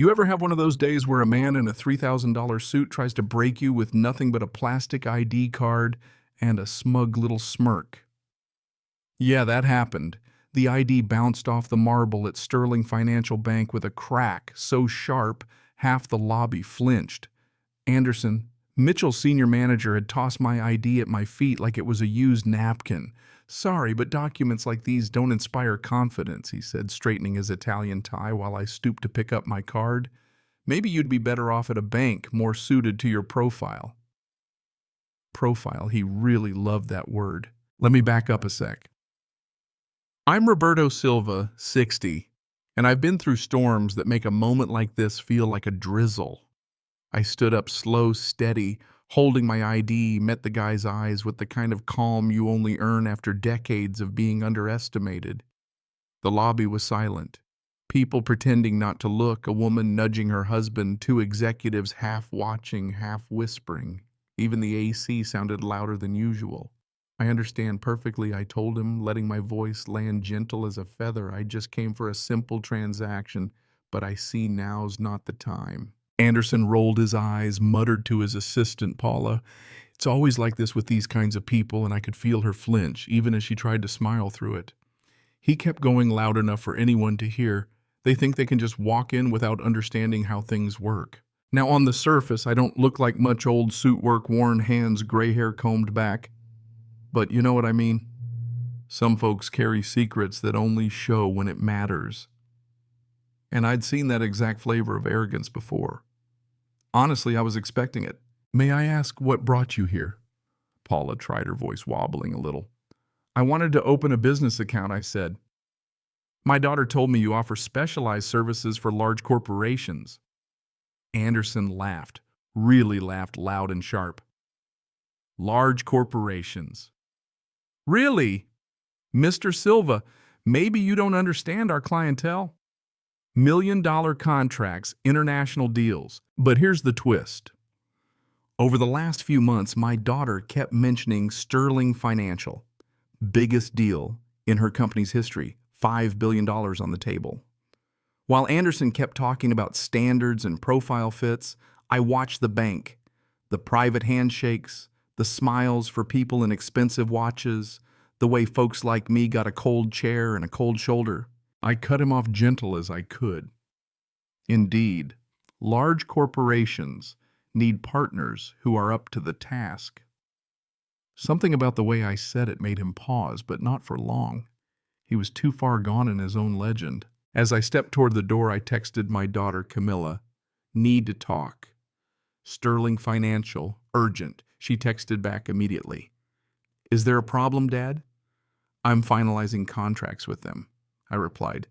You ever have one of those days where a man in a $3,000 suit tries to break you with nothing but a plastic ID card and a smug little smirk? Yeah, that happened. The ID bounced off the marble at Sterling Financial Bank with a crack so sharp half the lobby flinched. Anderson, Mitchell's senior manager, had tossed my ID at my feet like it was a used napkin. Sorry, but documents like these don't inspire confidence, he said, straightening his Italian tie while I stooped to pick up my card. Maybe you'd be better off at a bank more suited to your profile. Profile, he really loved that word. Let me back up a sec. I'm Roberto Silva, 60, and I've been through storms that make a moment like this feel like a drizzle. I stood up slow, steady, holding my ID, met the guy's eyes with the kind of calm you only earn after decades of being underestimated. The lobby was silent. People pretending not to look, a woman nudging her husband, two executives half watching, half whispering. Even the AC sounded louder than usual. I understand perfectly, I told him, letting my voice land gentle as a feather. I just came for a simple transaction, but I see now's not the time. Anderson rolled his eyes, muttered to his assistant, Paula. It's always like this with these kinds of people, and I could feel her flinch, even as she tried to smile through it. He kept going loud enough for anyone to hear. They think they can just walk in without understanding how things work. Now, on the surface, I don't look like much old suit work, worn hands, gray hair combed back. But you know what I mean? Some folks carry secrets that only show when it matters. And I'd seen that exact flavor of arrogance before. Honestly, I was expecting it. May I ask what brought you here? Paula tried, her voice wobbling a little. I wanted to open a business account, I said. My daughter told me you offer specialized services for large corporations. Anderson laughed, really laughed loud and sharp. Large corporations. Really? Mr. Silva, maybe you don't understand our clientele. $1 million contracts, international deals. But here's the twist. Over the last few months, my daughter kept mentioning Sterling Financial. Biggest deal in her company's history, $5 billion on the table. While Anderson kept talking about standards and profile fits, I watched the bank, the private handshakes, the smiles for people in expensive watches, the way folks like me got a cold chair and a cold shoulder. I cut him off gentle as I could. Indeed, large corporations need partners who are up to the task. Something about the way I said it made him pause, but not for long. He was too far gone in his own legend. As I stepped toward the door, I texted my daughter, Camilla, "Need to talk." Sterling Financial, urgent. She texted back immediately. "Is there a problem, Dad?" "I'm finalizing contracts with them," I replied.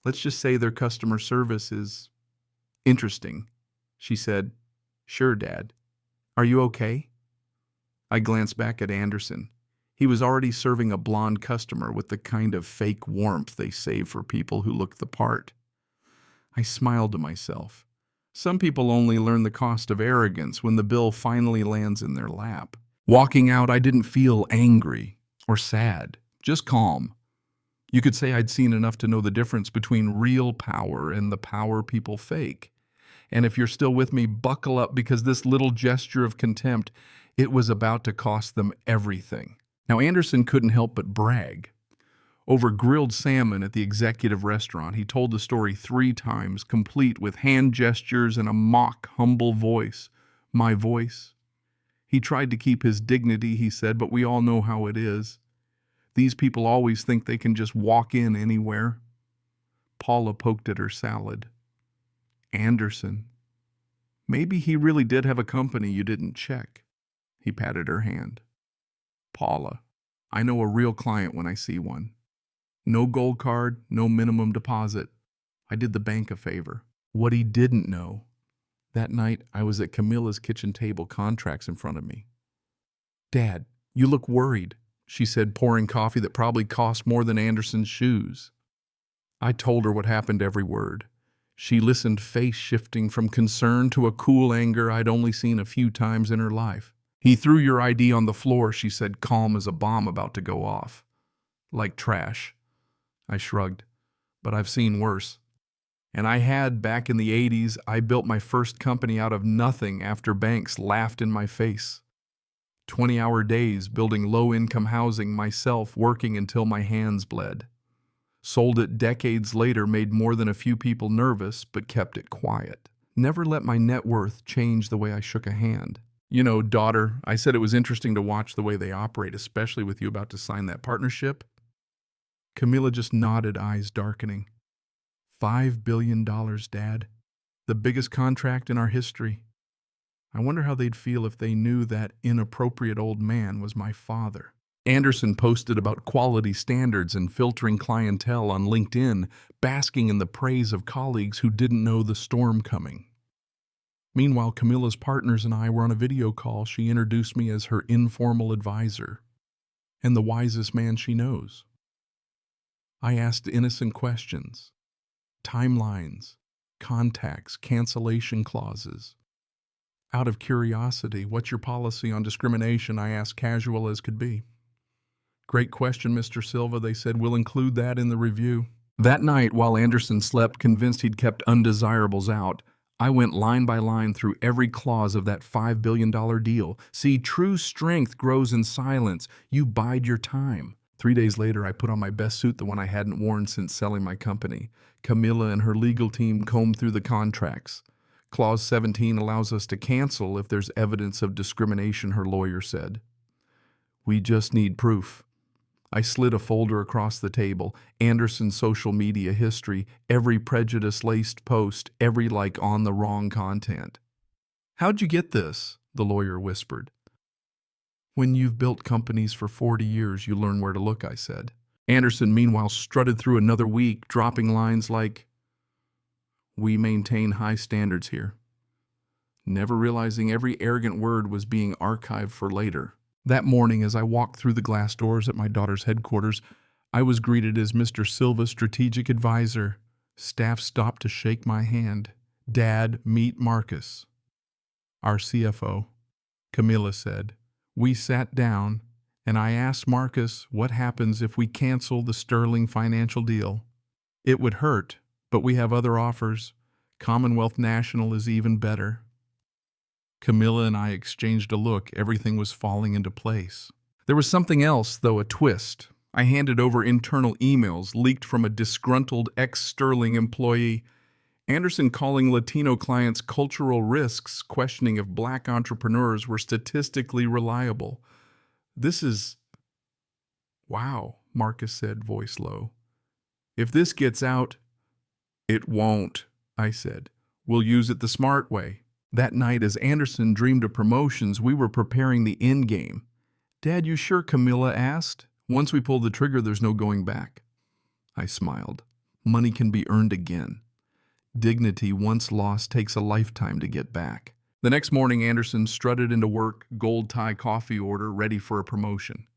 "Let's just say their customer service is interesting." She said, "Sure, Dad. Are you okay?" I glanced back at Anderson. He was already serving a blonde customer with the kind of fake warmth they save for people who look the part. I smiled to myself. Some people only learn the cost of arrogance when the bill finally lands in their lap. Walking out, I didn't feel angry or sad, just calm. You could say I'd seen enough to know the difference between real power and the power people fake. And if you're still with me, buckle up, because this little gesture of contempt, it was about to cost them everything. Now, Anderson couldn't help but brag. Over grilled salmon at the executive restaurant, he told the story 3 times, complete with hand gestures and a mock, humble voice. My voice. He tried to keep his dignity, he said, but we all know how it is. These people always think they can just walk in anywhere. Paula poked at her salad. Anderson. Maybe he really did have a company you didn't check. He patted her hand. Paula, I know a real client when I see one. No gold card, no minimum deposit. I did the bank a favor. What he didn't know, that night I was at Camilla's kitchen table, contracts in front of me. Dad, you look worried, she said, pouring coffee that probably cost more than Anderson's shoes. I told her what happened, every word. She listened, face shifting from concern to a cool anger I'd only seen a few times in her life. He threw your ID on the floor, she said, calm as a bomb about to go off. Like trash. I shrugged. But I've seen worse. And I had, back in the 80s, I built my first company out of nothing after banks laughed in my face. 20-hour days building low-income housing myself, working until my hands bled. Sold it decades later, made more than a few people nervous, but kept it quiet. Never let my net worth change the way I shook a hand. You know, daughter, I said it was interesting to watch the way they operate, especially with you about to sign that partnership. Camilla just nodded, eyes darkening. $5 billion, Dad. The biggest contract in our history. I wonder how they'd feel if they knew that inappropriate old man was my father. Anderson posted about quality standards and filtering clientele on LinkedIn, basking in the praise of colleagues who didn't know the storm coming. Meanwhile, Camilla's partners and I were on a video call. She introduced me as her informal advisor and the wisest man she knows. I asked innocent questions. Timelines, contacts, cancellation clauses. Out of curiosity, what's your policy on discrimination? I asked, casual as could be. Great question, Mr. Silva, they said. We'll include that in the review. That night, while Anderson slept, convinced he'd kept undesirables out, I went line by line through every clause of that $5 billion deal. See, true strength grows in silence. You bide your time. 3 days later, I put on my best suit, the one I hadn't worn since selling my company. Camilla and her legal team combed through the contracts. Clause 17 allows us to cancel if there's evidence of discrimination, her lawyer said. We just need proof. I slid a folder across the table. Anderson's social media history, every prejudice-laced post, every like on the wrong content. How'd you get this? The lawyer whispered. When you've built companies for 40 years, you learn where to look, I said. Anderson, meanwhile, strutted through another week, dropping lines like, we maintain high standards here. Never realizing every arrogant word was being archived for later. That morning, as I walked through the glass doors at my daughter's headquarters, I was greeted as Mr. Silva, strategic advisor. Staff stopped to shake my hand. Dad, meet Marcus. Our CFO, Camilla said. We sat down, and I asked Marcus what happens if we cancel the Sterling Financial deal. It would hurt, but we have other offers. Commonwealth National is even better. Camilla and I exchanged a look. Everything was falling into place. There was something else, though, a twist. I handed over internal emails leaked from a disgruntled ex-Sterling employee. Anderson calling Latino clients cultural risks, questioning if black entrepreneurs were statistically reliable. This is... Wow, Marcus said, voice low. If this gets out... It won't, I said. We'll use it the smart way. That night, as Anderson dreamed of promotions, we were preparing the end game. Dad, you sure? Camilla asked. Once we pull the trigger, there's no going back. I smiled. Money can be earned again. Dignity, once lost, takes a lifetime to get back. The next morning, Anderson strutted into work, gold tie coffee order, ready for a promotion.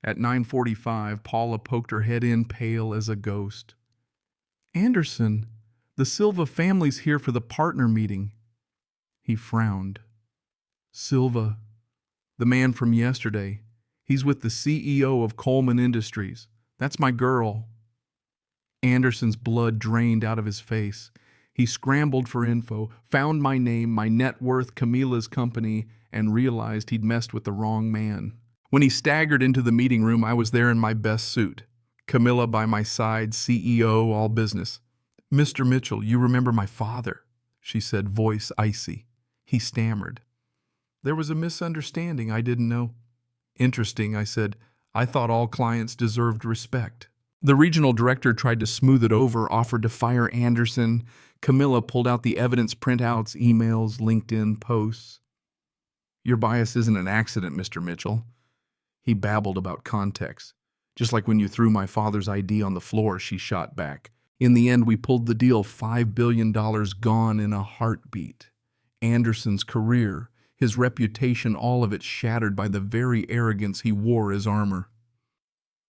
At 9:45, Paula poked her head in, pale as a ghost. Anderson, the Silva family's here for the partner meeting. He frowned. Silva, the man from yesterday. He's with the CEO of Coleman Industries. That's my girl. Anderson's blood drained out of his face. He scrambled for info, found my name, my net worth, Camilla's company, and realized he'd messed with the wrong man. When he staggered into the meeting room, I was there in my best suit. Camilla by my side, CEO, all business. Mr. Mitchell, you remember my father, she said, voice icy. He stammered. There was a misunderstanding, I didn't know. Interesting, I said. I thought all clients deserved respect. The regional director tried to smooth it over, offered to fire Anderson. Camilla pulled out the evidence printouts, emails, LinkedIn posts. Your bias isn't an accident, Mr. Mitchell. He babbled about context. Just like when you threw my father's ID on the floor, she shot back. In the end, we pulled the deal, $5 billion gone in a heartbeat. Anderson's career, his reputation, all of it shattered by the very arrogance he wore as armor.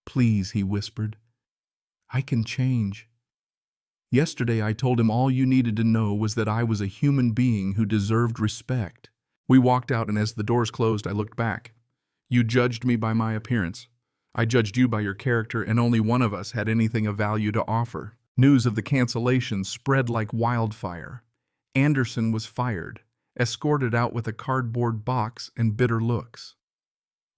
Please, he whispered. I can change. Yesterday, I told him all you needed to know was that I was a human being who deserved respect. We walked out, and as the doors closed, I looked back. You judged me by my appearance. I judged you by your character, and only one of us had anything of value to offer. News of the cancellation spread like wildfire. Anderson was fired, escorted out with a cardboard box and bitter looks.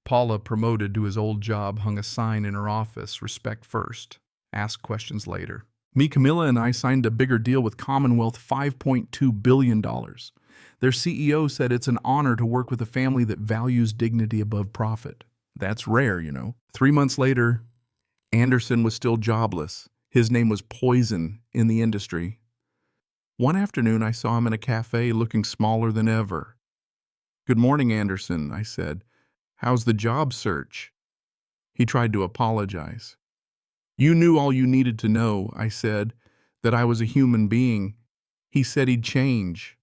Paula, promoted to his old job, hung a sign in her office, "Respect first, ask questions later." Me, Camilla, and I signed a bigger deal with Commonwealth, $5.2 billion. Their CEO said it's an honor to work with a family that values dignity above profit. That's rare, you know. 3 months later, Anderson was still jobless. His name was poison in the industry. One afternoon, I saw him in a cafe looking smaller than ever. "Good morning, Anderson," I said. "How's the job search?" He tried to apologize. "You knew all you needed to know," I said, "that I was a human being." He said he'd change.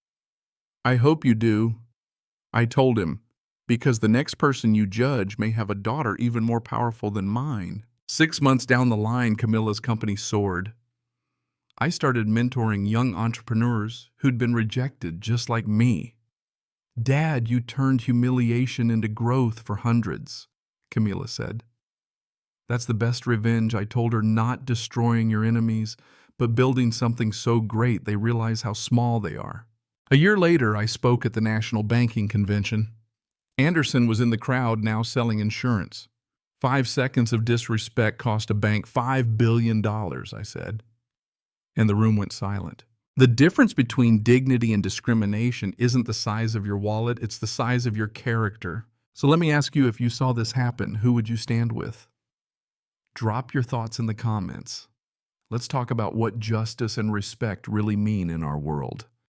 "I hope you do," I told him, "because the next person you judge may have a daughter even more powerful than mine." 6 months down the line, Camilla's company soared. I started mentoring young entrepreneurs who'd been rejected just like me. "Dad, you turned humiliation into growth for hundreds," Camilla said. "That's the best revenge," I told her, "not destroying your enemies, but building something so great they realize how small they are." A year later, I spoke at the National Banking Convention. Anderson was in the crowd, now selling insurance. 5 seconds of disrespect cost a bank $5 billion, I said. And the room went silent. The difference between dignity and discrimination isn't the size of your wallet, it's the size of your character. So let me ask you, if you saw this happen, who would you stand with? Drop your thoughts in the comments. Let's talk about what justice and respect really mean in our world.